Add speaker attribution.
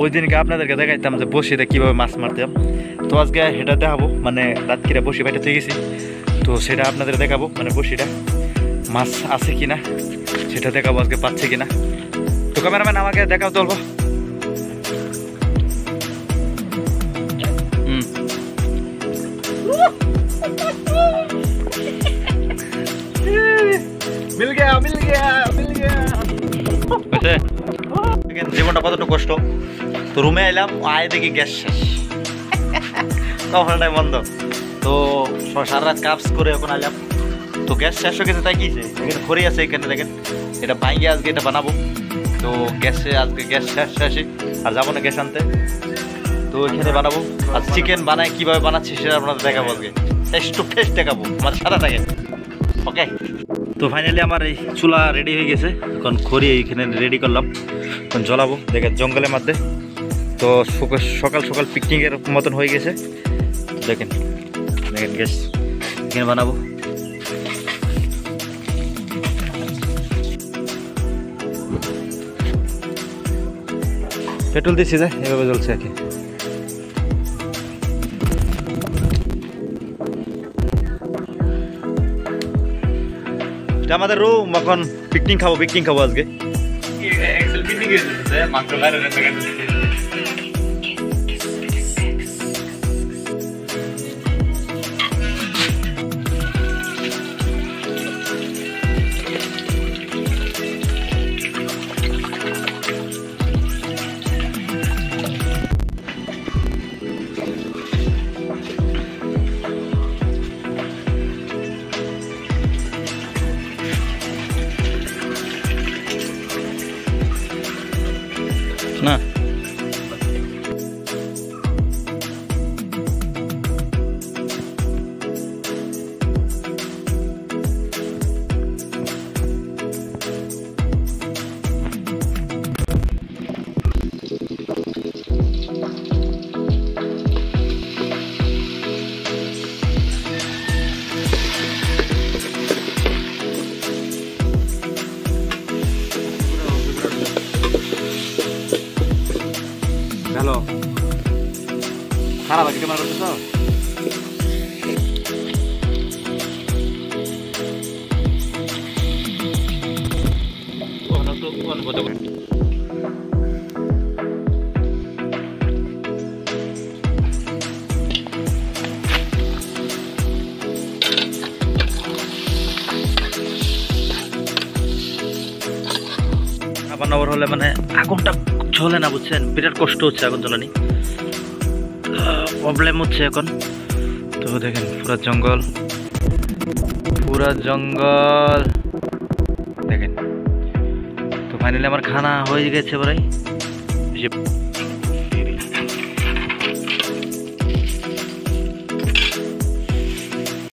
Speaker 1: ওই দিনকে আপনাদেরকে দেখাইতাম যে বসিতে কীভাবে মাছ মারতাম। তো আজকে এটা দেখাবো, মানে রাতকিরা বসি বাইরে থেকে গেছি, তো সেটা আপনাদের দেখাবো, মানে বসিটা মাছ আছে কিনা সেটা দেখাবো, আজকে পাচ্ছে কিনা। তো ক্যামেরাম্যান আমাকে দেখাও চলবো। মিল গয়া মিল গয়া মিল গয়া। জীবনটা কতটা কষ্ট। তো রুমে এলাম, আয় দেখি গ্যাস শেষ, কখনটাই বন্ধ। তো সারা রাত কাজ করে এখন আইলাম, তো গ্যাস শেষ হয়ে গেছে। তাই কি এখানে খড়ি আছে, এখানে দেখেন এটা ভাঙিয়ে আজকে এটা বানাবো। তো গ্যাসে আজকে গ্যাস শেষে আর যাবো না গ্যাস আনতে, তো এখানে বানাবো। আর চিকেন বানায় কীভাবে বানাচ্ছি সেটা আপনাদের দেখাবো, আজকে টেস্ট টু টেস্ট দেখাবো, আমার সাদা থাকে। ওকে, তো ফাইনালি আমার এই চুলা রেডি হয়ে গেছে, এখন খড়ি এইখানে রেডি করলাম, এখন জ্বলাবো। দেখেন জঙ্গলের মধ্যে, তো সকাল সকাল পিকনিকের মতন হয়ে গেছে। দেখেন দেখেন গ্যাস এখানে বানাবো। পেট্রোল দিচ্ছি যে এভাবে জ্বলছে আর কি। আমাদের রুম, এখন পিকনিক খাবো আজকে। না হ্যালো, খারাপ আছে ক্যামেরা করতেছ? আবার নগর হলে মানে আগুনটা জ্বলে না, বুঝছেন, বিরাট কষ্ট হচ্ছে আগুন জ্বলানি, প্রবলেম হচ্ছে এখন। তো দেখেন পুরা জঙ্গল দেখেন। তো ফাইনালি আমার খানা হয়ে গেছে প্রায়।